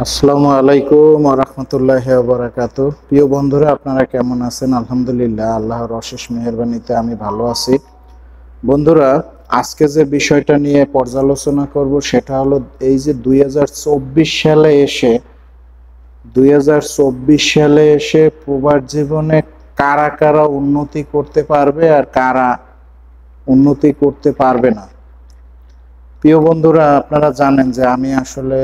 আসসালামু আলাইকুম ওয়া রাহমাতুল্লাহি ওয়া বারাকাতুহু। প্রিয় বন্ধুরা, আপনারা কেমন আছেন? আলহামদুলিল্লাহ, আল্লাহর অশেষ মেহেরবানিতে আমি ভালো আছি। বন্ধুরা, আজকে যে বিষয়টা নিয়ে পর্যালোচনা করব সেটা হলো এই যে 2024 সালে এসে প্রবাস জীবনে কারা কারা উন্নতি করতে পারবে আর কারা উন্নতি করতে পারবে না। প্রিয় বন্ধুরা, আপনারা জানেন যে আমি আসলে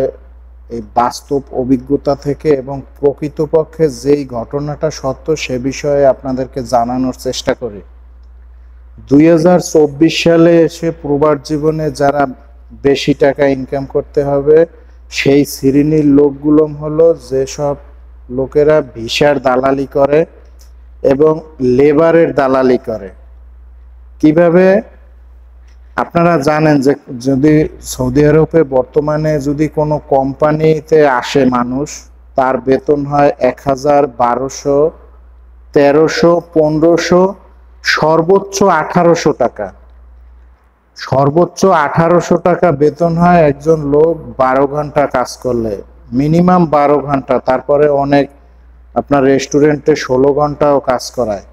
এই বাস্তব অভিজ্ঞতা থেকে এবং প্রকৃতপক্ষে যেই ঘটনাটা সত্য সে বিষয়ে আপনাদেরকে জানানোর চেষ্টা করি। 2024 সালে এসে প্রবাস জীবনে যারা বেশি টাকা ইনকাম করতে হবে সেই শ্রেণীর লোকগুলো হলো যেসব লোকেরা ভিসার দালালি করে এবং লেবারের দালালি করে। কিভাবে? আপনারা জানেন যে যদি সৌদি আরবে বর্তমানে যদি কোনো কোম্পানিতে আসে মানুষ, তার বেতন হয় 1000, 1200, 1300, 1500, সর্বোচ্চ 1800 টাকা। সর্বোচ্চ 1800 টাকা বেতন হয় একজন লোক 12 ঘন্টা কাজ করলে, মিনিমাম 12 ঘন্টা। তারপরে অনেক আপনার রেস্টুরেন্টে 16 ঘন্টাও কাজ করায়।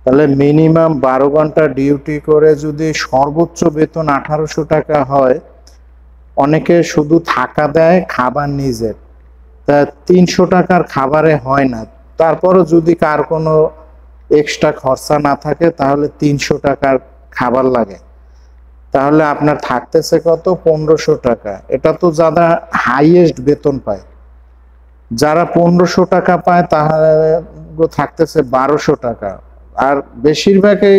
তাহলে মিনিমাম 12 ঘন্টা ডিউটি করে যদি সর্বোচ্চ বেতন 1800 টাকা হয়, অনেকে শুধু থাকা দেয়, খাবার নিজের, তা 300 টাকার খাবারে হয় না। তারপরও যদি কার কোনো এক্সট্রা খরচা না থাকে তাহলে 300 টাকার খাবার লাগে। তাহলে আপনার থাকতেছে কত? 1500 টাকা। এটা তো যারা হাইয়েস্ট বেতন পায়। যারা 1500 টাকা পায় তাহলে থাকতেছে 1200 টাকা। আর বেশিরভাগই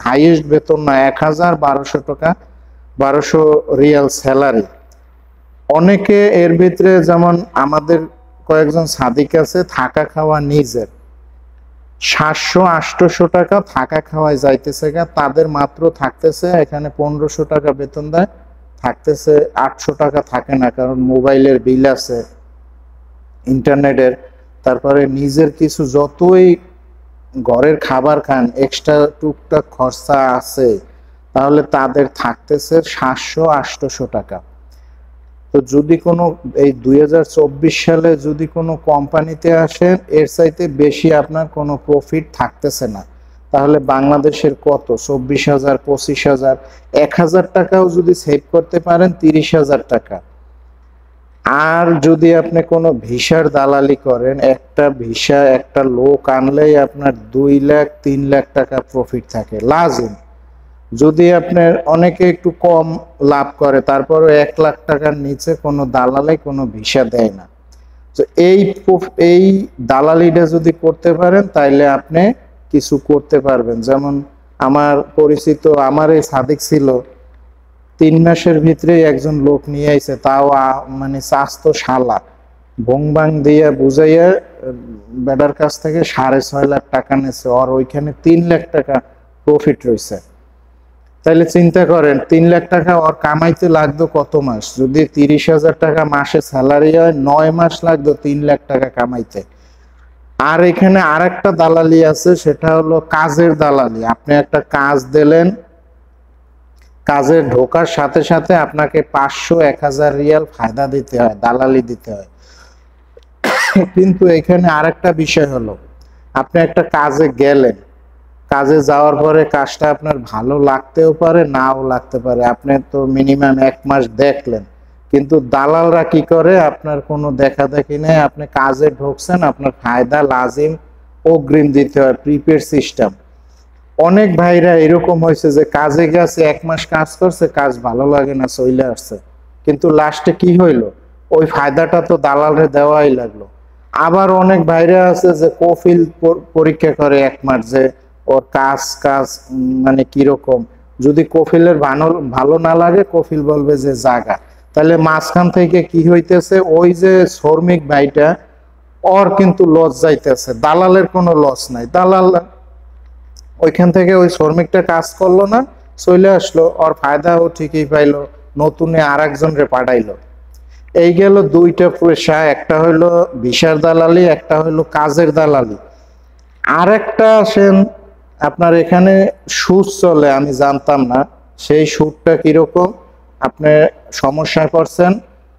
হাইয়েস্ট বেতন না, 1000-1200 টাকা, 1200 রিয়াল স্যালারি। অনেকে এর ভিতরে, যেমন আমাদের কয়েকজন সাদিক আছে, থাকা খাওয়া নিজের, 700-800 টাকা থাকা খাওয়ায় যাইতেছে গা। তাদের মাত্র থাকতেছে এখানে 1500 টাকা বেতন দেয়, থাকতেছে 800 টাকা থাকে না, কারণ মোবাইলের বিল আছে, ইন্টারনেটের, তারপরে নিজের কিছু যতই ঘরের খাবার খান এক্সট্রা টুকটাক খরচা আছে, তাহলে তাদের থাকতেছে 700-800 টাকা। তো যদি কোনো এই 2024 সালে যদি কোনো কোম্পানিতে আসেন, এর চাইতে বেশি আপনার কোনো প্রফিট থাকতেছে না। তাহলে বাংলাদেশের কত? 24,000, 25,000, 1000 টাকাও যদি সেভ করতে পারেন, 30,000 টাকা। আর যদি আপনি কোনো ভিসার দালালি করেন, একটা ভিসা একটা লোক আনলেই আপনার 2 লাখ 3 লাখ টাকা প্রফিট থাকে লাজিম। যদি আপনার অনেকে একটু কম লাভ করে, তারপরে 1 লাখ টাকার নিচে কোনো দালালি কোনো ভিসা দেয় না। তো এই দালালিটা যদি করতে পারেন তাইলে আপনি কিছু করতে পারবেন। যেমন আমার পরিচিত, আমার এই সাদিক ছিল, 3 মাসের ভিতরে একজন লোক নিয়ে আইছে, তাও মানে স্বাস্থ্য শালা ভংবাং দিয়ে বুঝাইয়া বেটার কাছ থেকে 6.5 লাখ টাকা নিয়েছে। আর ওইখানে 3 লাখ টাকা প্রফিট রয়েছে। তাইলে চিন্তা করেন, 3 লাখ টাকা ওর কামাইতে লাগতো কত মাস? যদি 30,000 টাকা মাসে স্যালারি হয়, 9 মাস লাগতো 3 লাখ টাকা কামাইতে। আর এখানে আরেকটা দালালি আছে, সেটা হলো কাজের দালালি। আপনি একটা কাজ দিলেন, কাজে ঢোকার সাথে সাথে আপনাকে 500-1000 রিয়াল ফায়দা দিতে হয়, দালালি দিতে হয়। কিন্তু এখানে আরেকটা বিষয় হলো, আপনি একটা কাজে গেলেন, কাজে যাওয়ার পরে কাজটা আপনার ভালো লাগতেও পারে, নাও লাগতে পারে। আপনি তো মিনিমাম 1 মাস দেখলেন, কিন্তু দালালরা কি করে? আপনার কোনো দেখা দেখি নেই, আপনি কাজে ঢুকছেন, আপনার ফায়দা লাজিম অগ্রিম দিতে হয়, প্রিপেড সিস্টেম। অনেক ভাইরা এরকম হয়েছে যে কাজে গেছে, 1 মাস কাজ করছে, কাজ ভালো লাগে না, চলে আসছে, কিন্তু লাস্টে কি হইলো? ওই ফায়দাটা তো দালালে দেওয়াই লাগলো। আবার অনেক ভাইরা আছে যে কফিল পরীক্ষা করে 1 মাস, যে ওর কাজ মানে কিরকম। যদি কফিলের ভালো না লাগে, কফিল বলবে যে জাগা। তাহলে মাঝখান থেকে কি হইতেছে? ওই যে শ্রমিক ভাইটা, ওর কিন্তু লস যাইতেছে, দালালের কোনো লস নাই। দালাল ওইখান থেকে ওই শ্রমিকটা কাজ করলো না, চলে আসলো, ওর ফায়দা ও ঠিকই পাইলো, নতুনে আর একজনরে পাঠাইলো। এই গেল 2টা পেশা, একটা হইলো ভিসার দালালি, একটা হইলো কাজের দালালি। আর একটা আসেন, আপনার এখানে সুদ চলে, আমি জানতাম না। সেই সুদটা কিরকম? আপনি সমস্যায় পড়ছেন,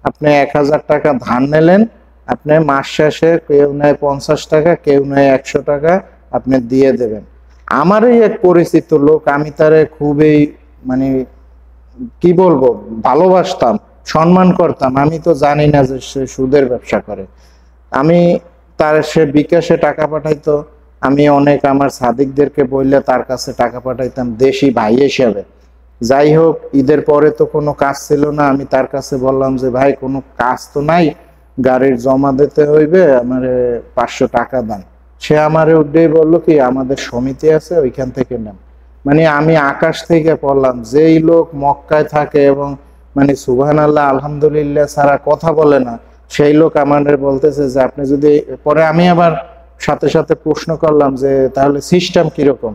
আপনি 1000 টাকা ধার নিলেন, আপনি মাস শেষে কেউ নেয় 50 টাকা, কেউ নেয় 100 টাকা, আপনি দিয়ে দেবেন। আমারই এক পরিচিত লোক, আমি তারে খুবই মানে কি বলবো ভালোবাসতাম, সম্মান করতাম। আমি তো জানি না যে সে সুদের ব্যবসা করে। আমি সে বিকাশে টাকা পাঠাইতো, আমি অনেক আমার সাদিকদেরকে বললে তার কাছে টাকা পাঠাইতাম দেশি ভাই হিসেবে। যাই হোক, ঈদের পরে তো কোনো কাজ ছিল না, আমি তার কাছে বললাম যে ভাই কোনো কাজ তো নাই, গাড়ির জমা দিতে হইবে, আমার 500 টাকা দেন। সে আমারে উঠেই বললো কি আমাদের সমিতি আছে ওইখান থেকে নেন। মানে আমি আকাশ থেকে পড়লাম, যেই লোক মক্কায় থাকে এবং মানে সুবহানাল্লাহ আলহামদুলিল্লাহ ছাড়া কথা বলে না, সেই লোক আমাদের বলতেছে যে আপনি যদি, পরে আমি আবার সাথে সাথে প্রশ্ন করলাম যে তাহলে সিস্টেম কিরকম।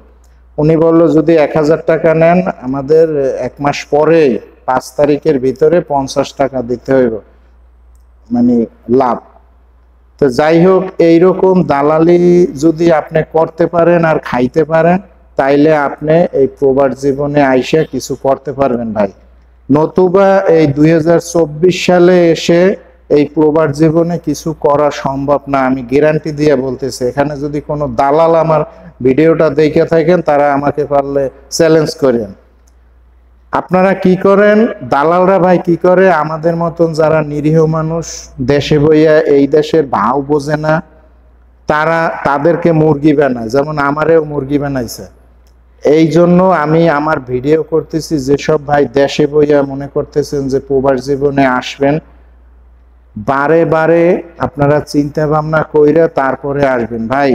উনি বললো যদি 1000 টাকা নেন আমাদের 1 মাস পরে 5 তারিখের ভিতরে 50 টাকা দিতে হইব, মানে লাভ। তো যাই হোক, এইরকম দালালি যদি আপনি করতে পারেন আর খাইতে পারেন, তাইলে আপনি এই প্রবাস জীবনে আইসা কিছু করতে পারবেন ভাই। নতুবা এই 2024 সালে এসে এই প্রবাস জীবনে কিছু করা সম্ভব না, আমি গ্যারান্টি দিয়ে বলতেছি। এখানে যদি কোনো দালাল আমার ভিডিওটা দেখে থাকেন, তারা আমাকে পারলে চ্যালেঞ্জ করেন। আপনারা কি করেন, দালালরা ভাই কি করে, আমাদের মতন যারা নিরীহ মানুষ দেশে বইয়া এই দেশের ভাও বোঝে না, তাদেরকে মুরগি বানায়, যেমন আমারেও মুরগি বানাইছে। এই জন্য আমি আমার ভিডিও করতেছি, যেসব ভাই দেশে বইয়া মনে করতেছেন যে প্রবাস জীবনে আসবেন, বারে বারে আপনারা চিন্তা ভাবনা কইরা তারপরে আসবেন ভাই।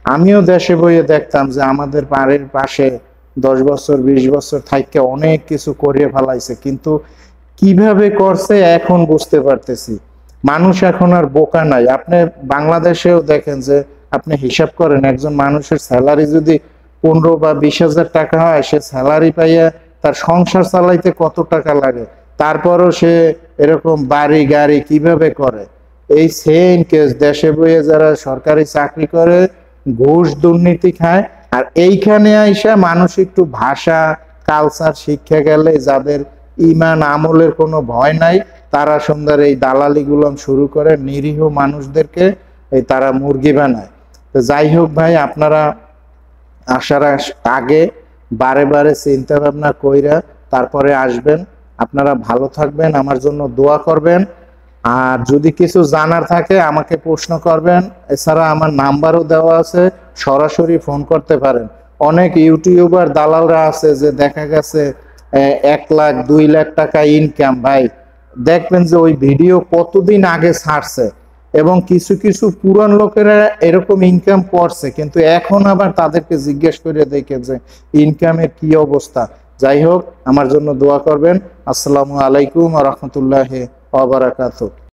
আমিও দেশে বইয়ে দেখতাম যে আমাদের বাড়ির পাশে 10 বছর 20 বছর থাইকে অনেক কিছু করিয়ে ফেলাইছে, কিন্তু কিভাবে করছে এখন বুঝতে পারতেছি। মানুষ এখন আর বোকা নাই। আপনি বাংলাদেশেও দেখেন যে আপনি হিসাব করেন, একজন মানুষের স্যালারি যদি 15 বা 20,000 টাকা হয়, সে স্যালারি পাইয়া তার সংসার চালাইতে কত টাকা লাগে, তারপরও সে এরকম বাড়ি গাড়ি কিভাবে করে। এই সেম কেস দেশে বইয়ে যারা সরকারি চাকরি করে, ঘুষ দুর্নীতি খায়, আর এইখানে আইসা মানুষ একটু ভাষা কালচার শিক্ষা গেলে, যাদের ইমান আমলের কোনো ভয় নাই, তারা সুন্দর এই দালালি গুলো শুরু করে, নিরীহ মানুষদেরকে এই তারা মুরগি বানায়। তো যাই হোক ভাই, আপনারা আসার আগে বারে বারে চিন্তা ভাবনা কইরা তারপরে আসবেন। আপনারা ভালো থাকবেন, আমার জন্য দোয়া করবেন। আর যদি কিছু জানার থাকে আমাকে প্রশ্ন করবেন। এছাড়া আমার নাম্বারও দেওয়া আছে, সরাসরি ফোন করতে পারেন। অনেক ইউটিউবার দালালরা আছে যে দেখা গেছে 1 লাখ 2 লাখ টাকা ইনকাম। ভাই দেখবেন যে ওই ভিডিও কতদিন আগে ছাড়ছে, এবং কিছু কিছু পুরান লোকেরা এরকম ইনকাম করছে, কিন্তু এখন আবার তাদেরকে জিজ্ঞেস করে দেখে যে ইনকামের কি অবস্থা। যাই হোক, আমার জন্য দোয়া করবেন। আসসালামু আলাইকুম ওয়া রাহমাতুল্লাহি ওয়া বারাকাতুহু।